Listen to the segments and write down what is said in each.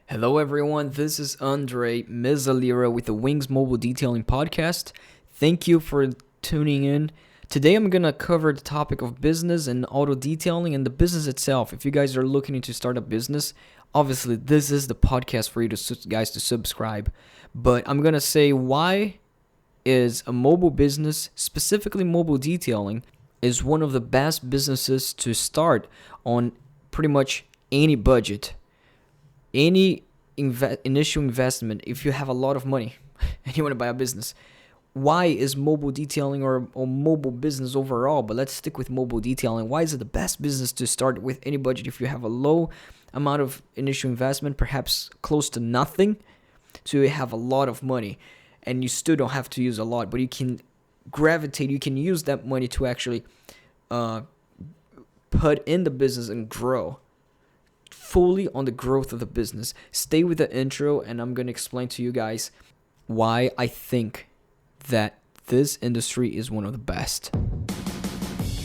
Hello, everyone. This is Andre Mezalira with the Wings Mobile Detailing Podcast. Thank you for tuning in. Today, I'm going to cover the topic of business and auto detailing and the business itself. If you guys are looking to start a business, obviously, this is the podcast for you guys to subscribe. But I'm going to say why is a mobile business, specifically mobile detailing, is one of the best businesses to start on pretty much any budget. Any initial investment, if you have a lot of money and you want to buy a business, why is mobile detailing or mobile business overall, but let's stick with mobile detailing, why is it the best business to start with any budget if you have a low amount of initial investment, perhaps close to nothing, to have a lot of money, and you still don't have to use a lot, but you can use that money to actually put in the business and grow fully on the growth of the business. Stay with the intro, and I'm going to explain to you guys why I think that this industry is one of the best.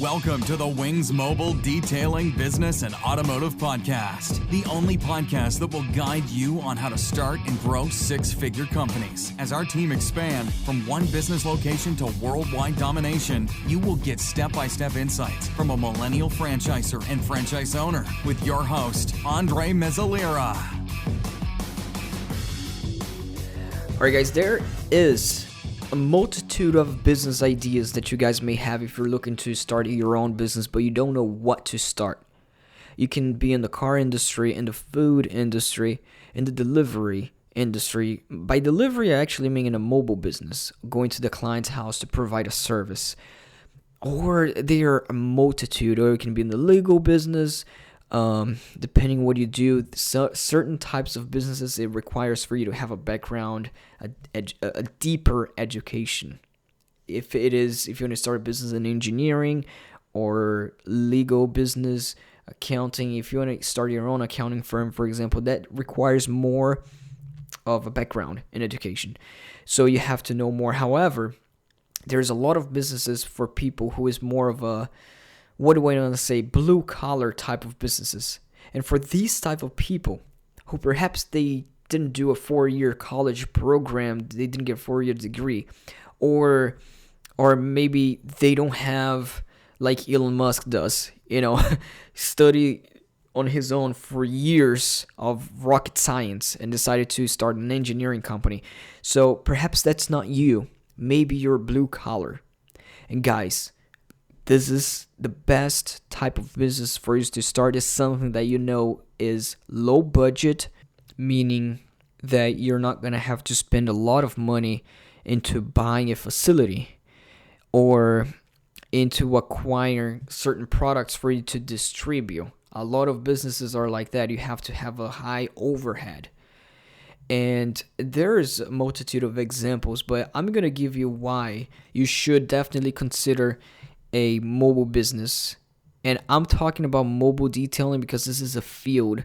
Welcome to the Wings Mobile Detailing Business and Automotive Podcast, the only podcast that will guide you on how to start and grow six-figure companies. As our team expand from one business location to worldwide domination, you will get step-by-step insights from a millennial franchisor and franchise owner with your host, Andre Mezalira. All right, guys, there is a multitude of business ideas that you guys may have if you're looking to start your own business, but you don't know what to start. You can be in the car industry, in the food industry, in the delivery industry. By delivery, I actually mean in a mobile business, going to the client's house to provide a service. Or there are a multitude, or you can be in the legal business. Depending what you do, certain types of businesses, it requires for you to have a background, a deeper education. If you want to start a business in engineering or legal business, accounting, if you want to start your own accounting firm, for example, that requires more of a background in education. So you have to know more. However, there's a lot of businesses for people who is more of a, what do I want to say, blue collar type of businesses. And for these type of people who perhaps they didn't do a 4-year college program, they didn't get a 4-year degree, or maybe they don't have, like Elon Musk does, study on his own for years of rocket science and decided to start an engineering company. So perhaps that's not you. Maybe you're blue collar. And guys, this is the best type of business for you to start. Is something that you know is low budget, meaning that you're not going to have to spend a lot of money into buying a facility or into acquiring certain products for you to distribute. A lot of businesses are like that. You have to have a high overhead. And there's a multitude of examples, but I'm going to give you why you should definitely consider a mobile business. And I'm talking about mobile detailing because this is a field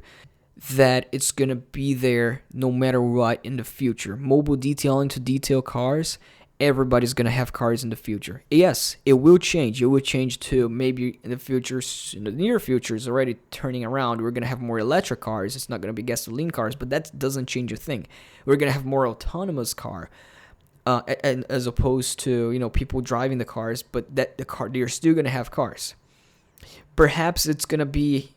that it's going to be there no matter what in the future. Mobile detailing to detail cars, everybody's going to have cars in the future. Yes, it will change. It will change to maybe in the future, in the near future, is already turning around. We're going to have more electric cars. It's not going to be gasoline cars, but that doesn't change a thing. We're going to have more autonomous car. And as opposed to people driving the cars, but they're still gonna have cars. Perhaps it's gonna be,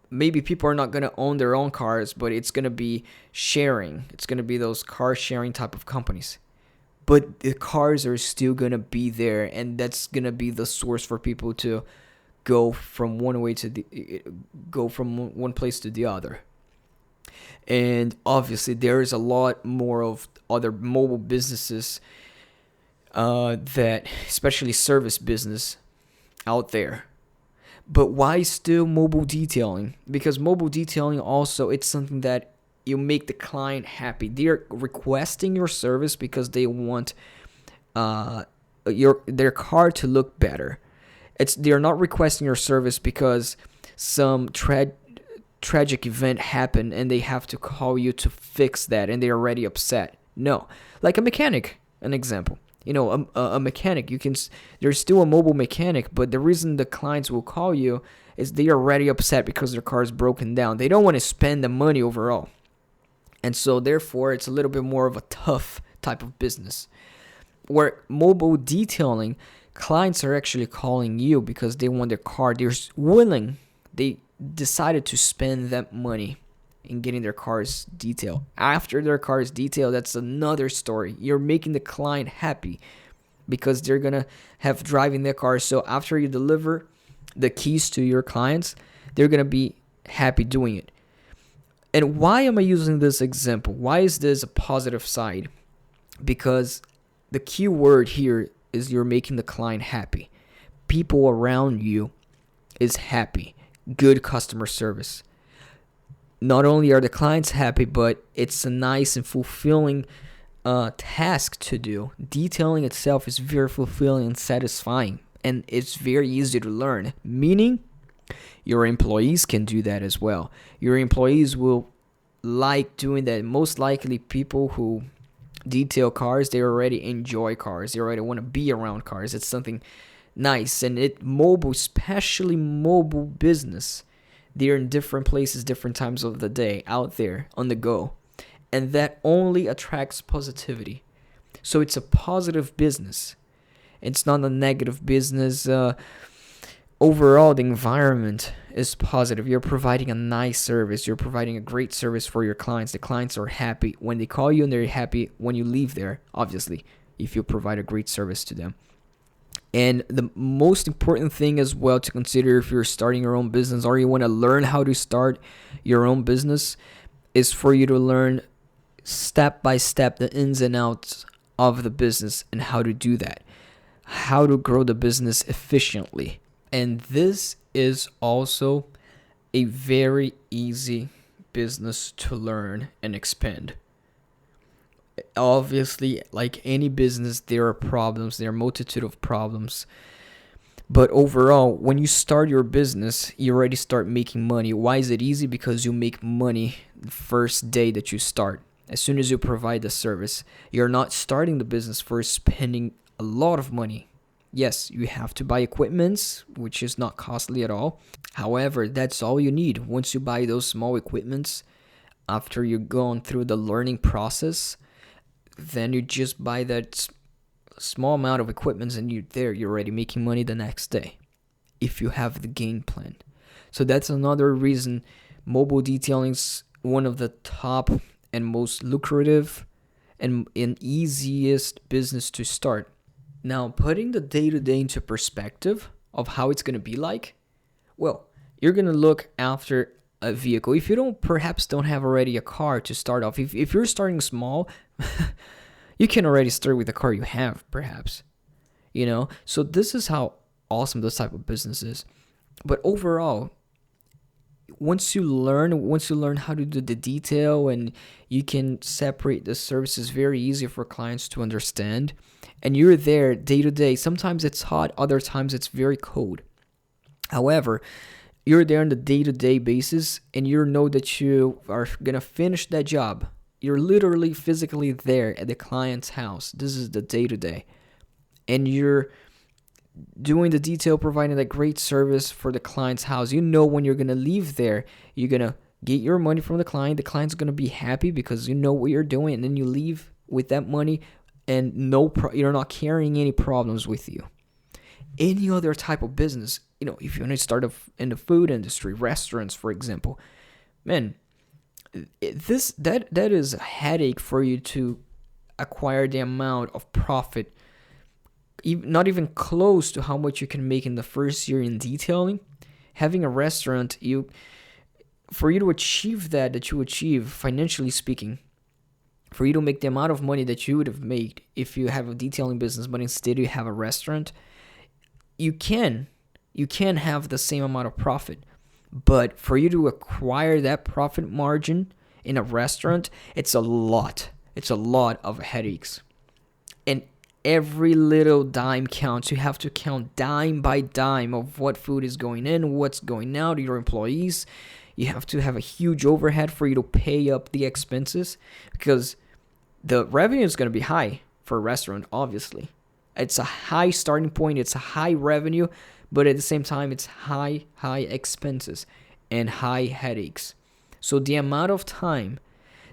maybe people are not gonna own their own cars, but it's gonna be sharing. It's gonna be those car sharing type of companies. But the cars are still gonna be there, and that's gonna be the source for people to go from one place to the other. And obviously, there is a lot more of other mobile businesses that, especially service business, out there. But why still mobile detailing? Because mobile detailing also, it's something that you make the client happy. They're requesting your service because they want their car to look better. They're not requesting your service because some tragic event happened and they have to call you to fix that and they're already upset. No, like a mechanic, an example. A mechanic, there's still a mobile mechanic, but the reason the clients will call you is they are already upset because their car is broken down. They don't want to spend the money overall. And so therefore it's a little bit more of a tough type of business. Where mobile detailing, clients are actually calling you because they want their car. They decided to spend that money in getting their cars detailed. After their car is detailed, that's another story. You're making the client happy because they're going to have driving their car. So after you deliver the keys to your clients, they're going to be happy doing it. And why am I using this example? Why is this a positive side? Because the key word here is you're making the client happy. People around you is happy. Good customer service. Not only are the clients happy, but it's a nice and fulfilling task to do. Detailing itself is very fulfilling and satisfying, and it's very easy to learn, meaning your employees can do that as well. Your employees will like doing that. Most likely people who detail cars, they already enjoy cars. They already want to be around cars. It's something nice. And especially mobile business, they're in different places, different times of the day, out there on the go. And that only attracts positivity. So it's a positive business. It's not a negative business. Overall, the environment is positive. You're providing a nice service. You're providing a great service for your clients. The clients are happy when they call you, and they're happy when you leave there, obviously, if you provide a great service to them. And the most important thing as well to consider if you're starting your own business or you want to learn how to start your own business is for you to learn step by step the ins and outs of the business and how to do that, how to grow the business efficiently. And this is also a very easy business to learn and expand. Obviously, like any business, there are problems. There are a multitude of problems. But overall, when you start your business, you already start making money. Why is it easy? Because you make money the first day that you start. As soon as you provide the service, you're not starting the business for spending a lot of money. Yes, you have to buy equipments, which is not costly at all. However, that's all you need. Once you buy those small equipments, after you've gone through the learning process, then you just buy that small amount of equipment and you're already making money the next day if you have the game plan. So that's another reason mobile detailing is one of the top and most lucrative and easiest business to start. Now, putting the day-to-day into perspective of how it's going to be like, well, you're going to look after a vehicle. If you perhaps don't have already a car to start off, if you're starting small, you can already start with the car you have, perhaps. So this is how awesome this type of business is. But overall, once you learn how to do the detail and you can separate the services very easy for clients to understand, and you're there day to day. Sometimes it's hot, other times it's very cold. However, you're there on the day-to-day basis and you know that you are going to finish that job. You're literally physically there at the client's house. This is the day-to-day. And you're doing the detail, providing that great service for the client's house. You know when you're going to leave there, you're going to get your money from the client. The client's going to be happy because you know what you're doing. And then you leave with that money and you're not carrying any problems with you. Any other type of business, if you want to start in the food industry, restaurants, for example, man, that is a headache for you to acquire the amount of profit, not even close to how much you can make in the first year in detailing. Having a restaurant, for you to achieve that you achieve financially speaking, for you to make the amount of money that you would have made if you have a detailing business, but instead you have a restaurant, you can have the same amount of profit. But for you to acquire that profit margin in a restaurant, it's a lot. It's a lot of headaches. And every little dime counts. You have to count dime by dime of what food is going in, what's going out to your employees. You have to have a huge overhead for you to pay up the expenses because the revenue is going to be high for a restaurant, obviously. It's a high starting point. It's a high revenue, but at the same time, it's high expenses and high headaches. So the amount of time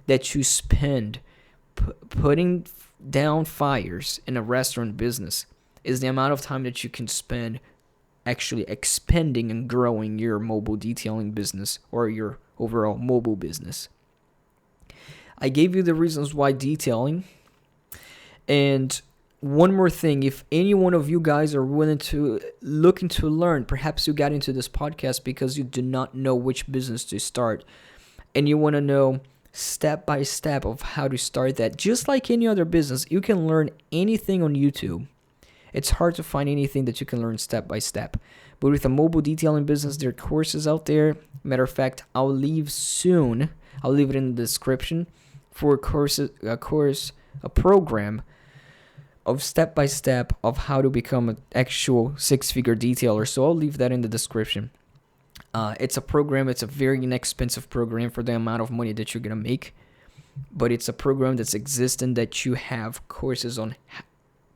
that you spend putting down fires in a restaurant business is the amount of time that you can spend actually expanding and growing your mobile detailing business or your overall mobile business. I gave you the reasons why detailing. And one more thing, if any one of you guys are looking to learn, perhaps you got into this podcast because you do not know which business to start, and you want to know step by step of how to start that. Just like any other business, you can learn anything on YouTube. It's hard to find anything that you can learn step by step. But with a mobile detailing business, there are courses out there. Matter of fact, I'll leave it in the description for a program of step by step of how to become an actual six-figure detailer. So I'll leave that in the description. It's a program. It's a very inexpensive program for the amount of money that you're gonna make, but it's a program that's existing that you have courses on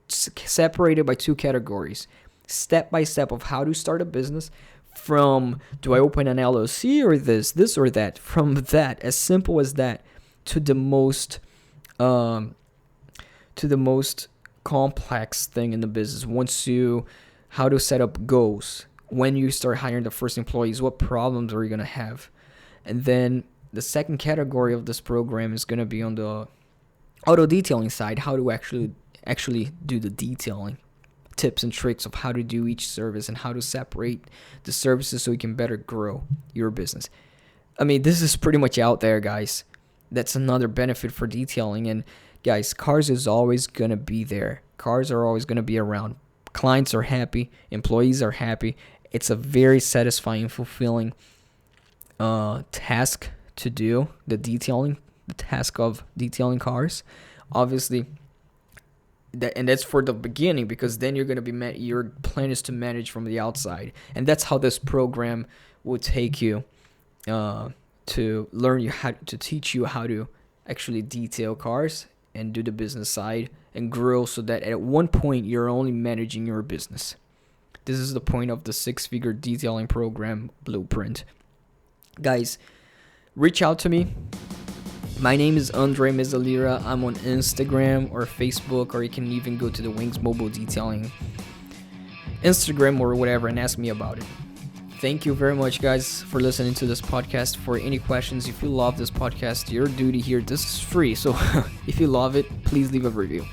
separated by two categories: step by step of how to start a business, from do I open an LLC or this or that, from that as simple as that to the most complex thing in the business. How to set up goals, when you start hiring the first employees, what problems are you going to have. And then the second category of this program is going to be on the auto detailing side, how to actually do the detailing, tips and tricks of how to do each service and how to separate the services so you can better grow your business. I mean, this is pretty much out there, guys. That's another benefit for detailing. And guys, cars is always going to be there. Cars are always going to be around. Clients are happy. Employees are happy. It's a very satisfying, fulfilling task to do, the task of detailing cars. Obviously, that's for the beginning, because then you're going to be your plan is to manage from the outside. And that's how this program will take you to teach you how to actually detail cars and do the business side and grow, so that at one point you're only managing your business. This is the point of the six-figure detailing program blueprint. Guys, reach out to me. My name is Andre Mezalira. I'm on Instagram or Facebook, or you can even go to the Wings Mobile Detailing Instagram or whatever and ask me about it. Thank you very much, guys, for listening to this podcast. For any questions, if you love this podcast, your duty here, this is free. So if you love it, please leave a review.